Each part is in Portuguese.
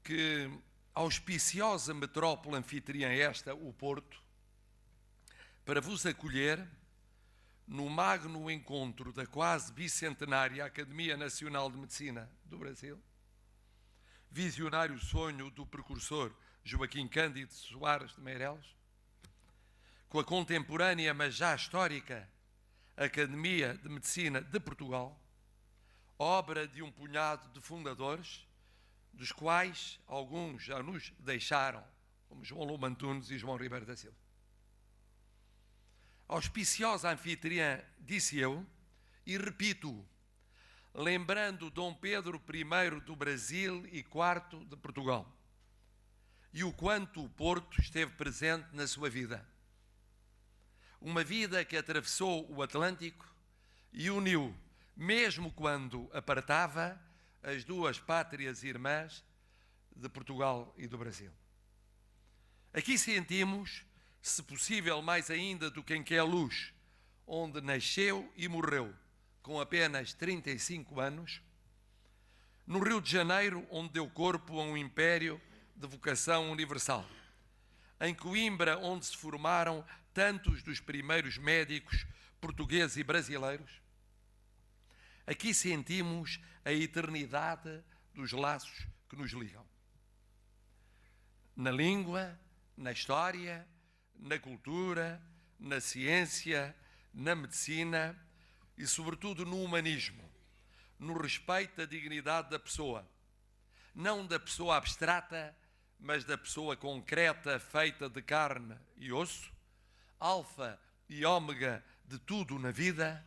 que auspiciosa metrópole anfitriã esta, o Porto, para vos acolher no magno encontro da quase bicentenária Academia Nacional de Medicina do Brasil, visionário sonho do precursor Joaquim Cândido Soares de Meireles, com a contemporânea, mas já histórica, Academia de Medicina de Portugal, obra de um punhado de fundadores, dos quais alguns já nos deixaram, como João Lobo Antunes e João Ribeiro da Silva. Auspiciosa anfitriã, disse eu, e repito, lembrando Dom Pedro I do Brasil e IV de Portugal, e o quanto o Porto esteve presente na sua vida. Uma vida que atravessou o Atlântico e uniu, mesmo quando apartava, as duas pátrias irmãs de Portugal e do Brasil. Aqui sentimos, se possível mais ainda do que em Queluz, onde nasceu e morreu, com apenas 35 anos, no Rio de Janeiro, onde deu corpo a um império de vocação universal, em Coimbra, onde se formaram tantos dos primeiros médicos portugueses e brasileiros. Aqui sentimos a eternidade dos laços que nos ligam. Na língua, na história, na cultura, na ciência, na medicina e, sobretudo, no humanismo, no respeito da dignidade da pessoa, não da pessoa abstrata, mas da pessoa concreta, feita de carne e osso, alfa e ômega de tudo na vida,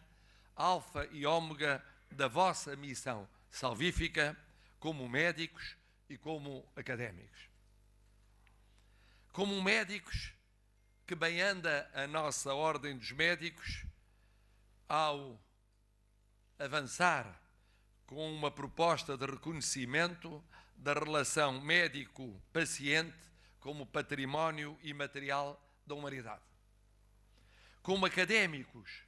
alfa e ômega da vossa missão salvífica, como médicos e como académicos. Como médicos, que bem anda a nossa ordem dos médicos ao avançar com uma proposta de reconhecimento da relação médico-paciente como património imaterial da humanidade. Como académicos,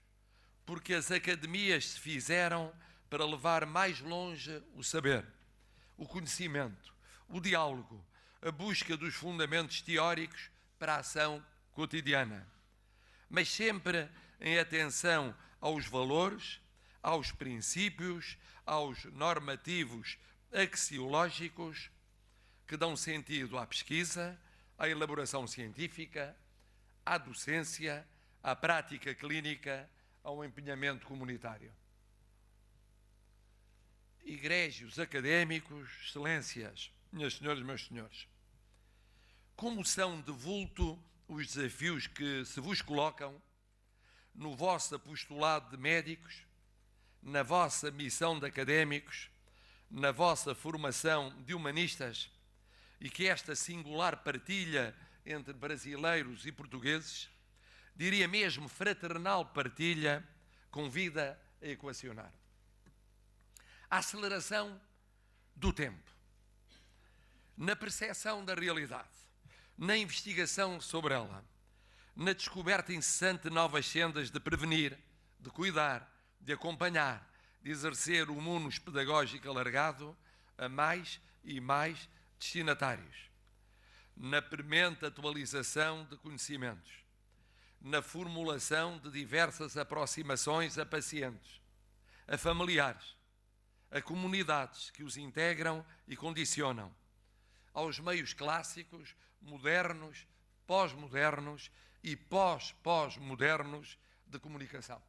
porque as academias se fizeram para levar mais longe o saber, o conhecimento, o diálogo, a busca dos fundamentos teóricos para a ação cotidiana, mas sempre em atenção aos valores, aos princípios, aos normativos axiológicos que dão sentido à pesquisa, à elaboração científica, à docência, à prática clínica, ao empenhamento comunitário. Egrégios académicos, excelências, minhas senhoras e meus senhores, como são de vulto os desafios que se vos colocam no vosso apostolado de médicos, na vossa missão de académicos, na vossa formação de humanistas, e que esta singular partilha entre brasileiros e portugueses, diria mesmo fraternal partilha, convida a equacionar. A aceleração do tempo, na percepção da realidade, na investigação sobre ela, na descoberta incessante de novas sendas de prevenir, de cuidar, de acompanhar, de exercer o munus pedagógico alargado a mais e mais destinatários, na premente atualização de conhecimentos, na formulação de diversas aproximações a pacientes, a familiares, a comunidades que os integram e condicionam, aos meios clássicos, modernos, pós-modernos e pós-pós-modernos de comunicação.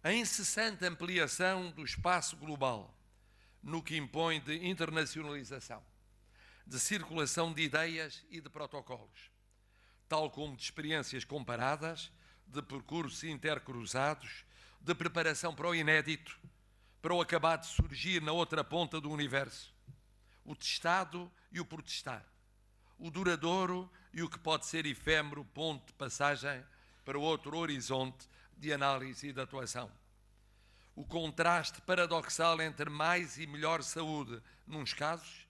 A incessante ampliação do espaço global, no que impõe de internacionalização, de circulação de ideias e de protocolos, tal como de experiências comparadas, de percursos intercruzados, de preparação para o inédito, para o acabado de surgir na outra ponta do universo, o testado e o por testar, o duradouro e o que pode ser efêmero ponto de passagem para outro horizonte de análise e de atuação. O contraste paradoxal entre mais e melhor saúde nos casos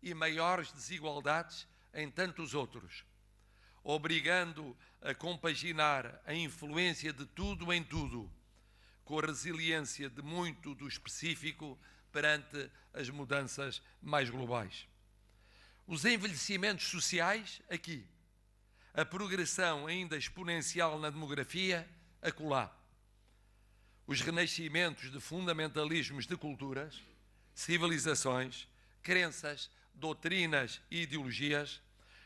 e maiores desigualdades em tantos outros, obrigando a compaginar a influência de tudo em tudo com a resiliência de muito do específico perante as mudanças mais globais. Os envelhecimentos sociais, aqui. A progressão ainda exponencial na demografia, acolá. Os renascimentos de fundamentalismos de culturas, civilizações, crenças, doutrinas e ideologias,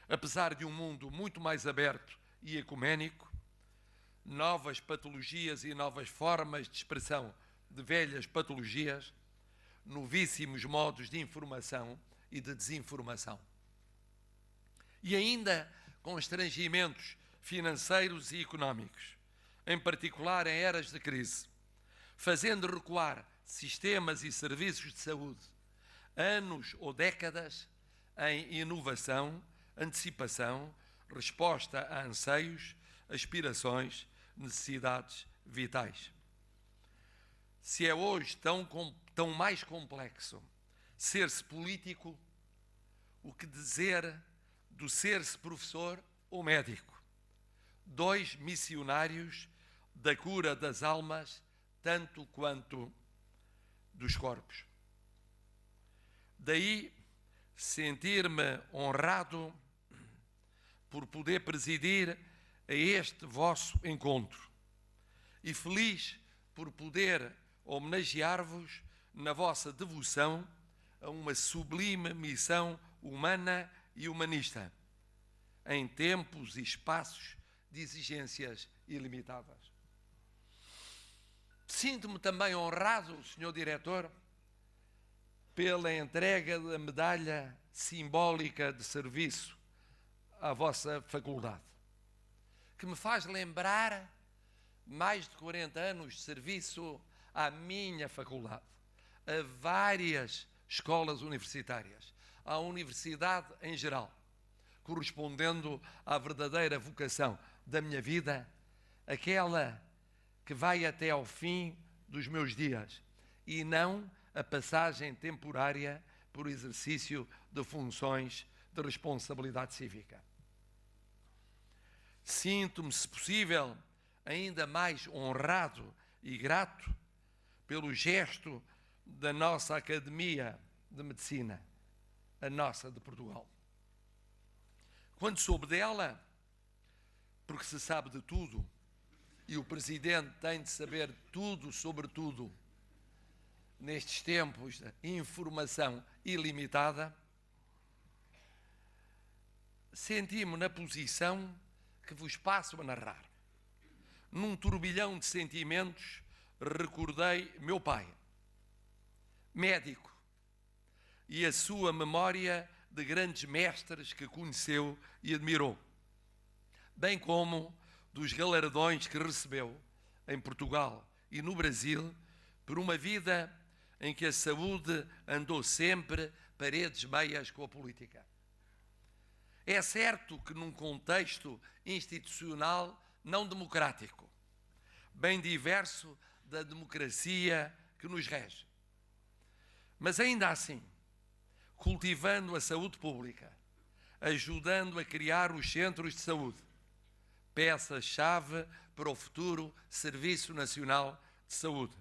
apesar de um mundo muito mais aberto e ecuménico, novas patologias e novas formas de expressão de velhas patologias, novíssimos modos de informação e de desinformação. E ainda constrangimentos financeiros e económicos, em particular em eras de crise, fazendo recuar sistemas e serviços de saúde, anos ou décadas em inovação, antecipação, resposta a anseios, aspirações, necessidades vitais. Se é hoje tão mais complexo ser-se político, o que dizer do ser-se professor ou médico? Dois missionários da cura das almas, tanto quanto dos corpos. Daí sentir-me honrado por poder presidir a este vosso encontro e feliz por poder homenagear-vos na vossa devoção a uma sublime missão humana e humanista, em tempos e espaços de exigências ilimitadas. Sinto-me também honrado, Sr. Diretor, pela entrega da medalha simbólica de serviço à vossa faculdade, que me faz lembrar mais de 40 anos de serviço à minha faculdade, a várias escolas universitárias, à universidade em geral, correspondendo à verdadeira vocação da minha vida, aquela que vai até ao fim dos meus dias, e não a passagem temporária por exercício de funções de responsabilidade cívica. Sinto-me, se possível, ainda mais honrado e grato pelo gesto da nossa Academia de Medicina, a nossa de Portugal. Quando soube dela, porque se sabe de tudo, e o Presidente tem de saber tudo sobre tudo, nestes tempos de informação ilimitada, senti-me na posição que vos passo a narrar. Num turbilhão de sentimentos, recordei meu pai, médico, e a sua memória de grandes mestres que conheceu e admirou, bem como dos galardões que recebeu em Portugal e no Brasil por uma vida em que a saúde andou sempre paredes meias com a política. É certo que num contexto institucional não democrático, bem diverso da democracia que nos rege. Mas ainda assim, cultivando a saúde pública, ajudando a criar os centros de saúde, peça-chave para o futuro Serviço Nacional de Saúde,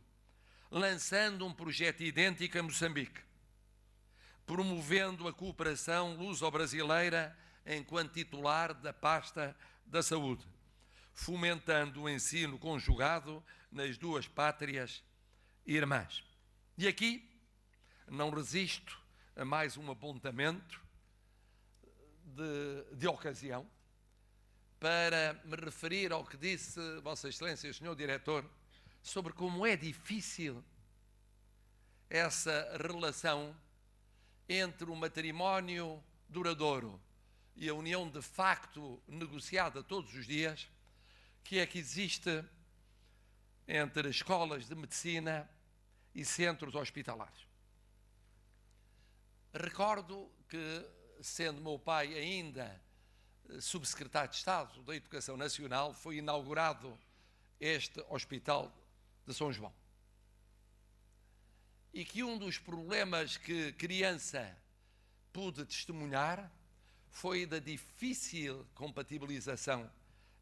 lançando um projeto idêntico a Moçambique, promovendo a cooperação luso-brasileira enquanto titular da pasta da saúde, fomentando o ensino conjugado nas duas pátrias irmãs. E aqui não resisto a mais um apontamento de ocasião para me referir ao que disse Vossa Excelência, Sr. Diretor, sobre como é difícil essa relação entre o matrimónio duradouro e a união de facto negociada todos os dias, que é que existe entre escolas de medicina e centros hospitalares. Recordo que, sendo meu pai ainda subsecretário de Estado da Educação Nacional, foi inaugurado este Hospital de São João. E que um dos problemas que criança pude testemunhar foi da difícil compatibilização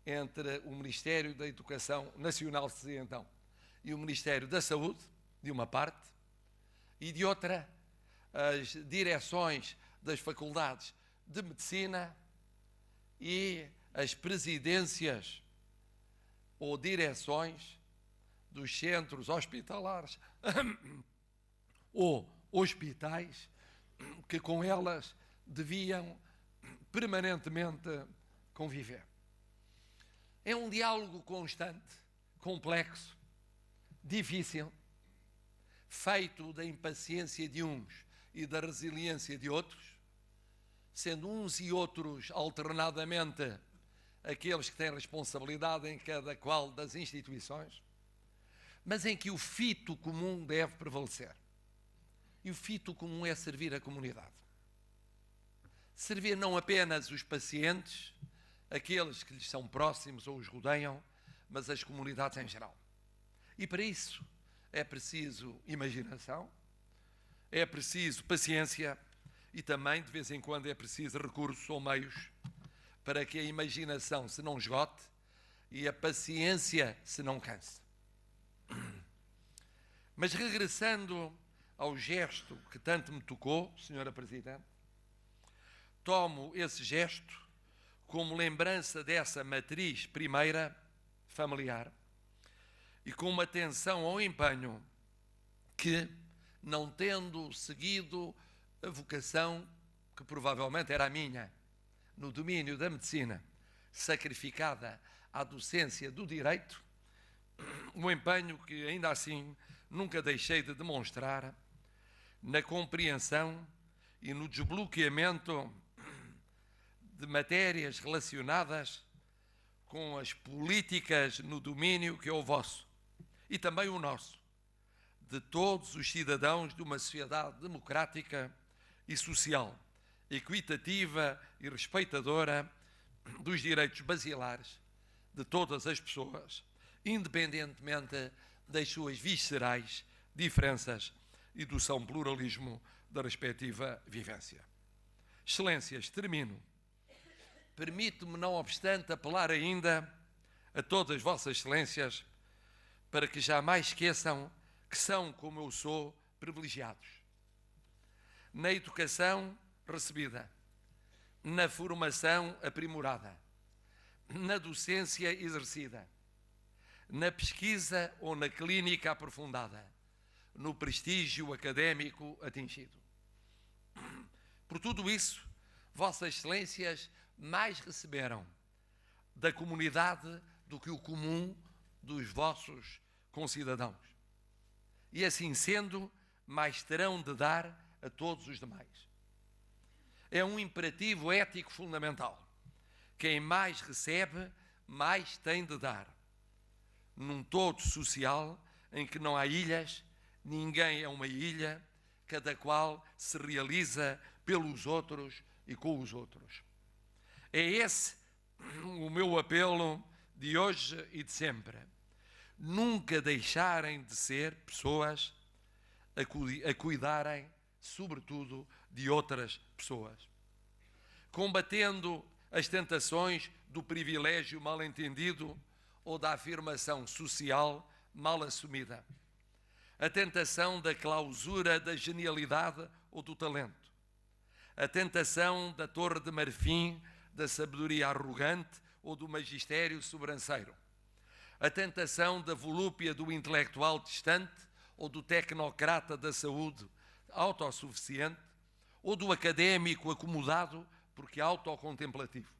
entre o Ministério da Educação Nacional, se dizia então, e o Ministério da Saúde, de uma parte, e de outra, as direções das faculdades de medicina e as presidências ou direções dos centros hospitalares ou hospitais que com elas deviam permanentemente conviver. É um diálogo constante, complexo, difícil, feito da impaciência de uns e da resiliência de outros, sendo uns e outros alternadamente aqueles que têm responsabilidade em cada qual das instituições, mas em que o fito comum deve prevalecer. E o fito comum é servir a comunidade. Servir não apenas os pacientes, aqueles que lhes são próximos ou os rodeiam, mas as comunidades em geral. E para isso é preciso imaginação, é preciso paciência e também, de vez em quando, é preciso recursos ou meios para que a imaginação se não esgote e a paciência se não canse. Mas regressando ao gesto que tanto me tocou, Senhora Presidente, tomo esse gesto como lembrança dessa matriz primeira familiar e com uma atenção ao empenho que, não tendo seguido a vocação que provavelmente era a minha, no domínio da medicina, sacrificada à docência do direito, um empenho que ainda assim nunca deixei de demonstrar na compreensão e no desbloqueamento de matérias relacionadas com as políticas no domínio que é o vosso e também o nosso, de todos os cidadãos de uma sociedade democrática e social, equitativa e respeitadora dos direitos basilares de todas as pessoas, independentemente das suas viscerais diferenças e do seu pluralismo da respectiva vivência. Excelências, termino. Permito-me, não obstante, apelar ainda a todas as vossas excelências para que jamais esqueçam que são, como eu sou, privilegiados. Na educação recebida, na formação aprimorada, na docência exercida, na pesquisa ou na clínica aprofundada, no prestígio académico atingido. Por tudo isso, vossas excelências mais receberam da comunidade do que o comum dos vossos concidadãos. E assim sendo, mais terão de dar a todos os demais. É um imperativo ético fundamental. Quem mais recebe, mais tem de dar. Num todo social em que não há ilhas, ninguém é uma ilha, cada qual se realiza pelos outros e com os outros. É esse o meu apelo de hoje e de sempre. Nunca deixarem de ser pessoas a cuidarem, sobretudo, de outras pessoas. Combatendo as tentações do privilégio mal entendido ou da afirmação social mal assumida. A tentação da clausura da genialidade ou do talento. A tentação da torre de marfim, da sabedoria arrogante ou do magistério sobranceiro. A tentação da volúpia do intelectual distante ou do tecnocrata da saúde autossuficiente ou do académico acomodado porque autocontemplativo.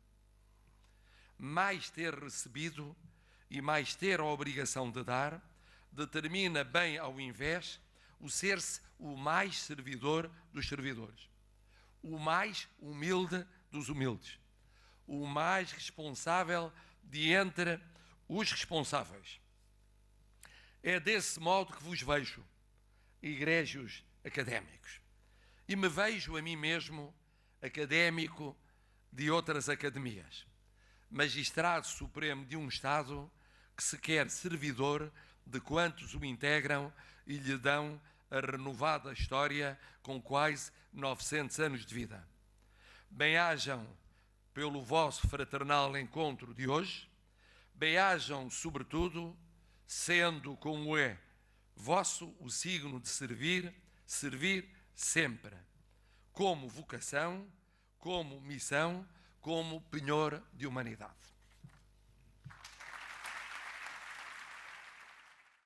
Mais ter recebido e mais ter a obrigação de dar determina bem ao invés o ser-se o mais servidor dos servidores, o mais humilde dos humildes, o mais responsável de entre os responsáveis. É desse modo que vos vejo, egrégios académicos, e me vejo a mim mesmo académico de outras academias, magistrado supremo de um Estado que se quer servidor de quantos o integram e lhe dão a renovada história com quase 900 anos de vida. Bem-hajam pelo vosso fraternal encontro de hoje, bem-hajam, sobretudo, sendo como é vosso o signo de servir, servir sempre, como vocação, como missão, como penhor de humanidade.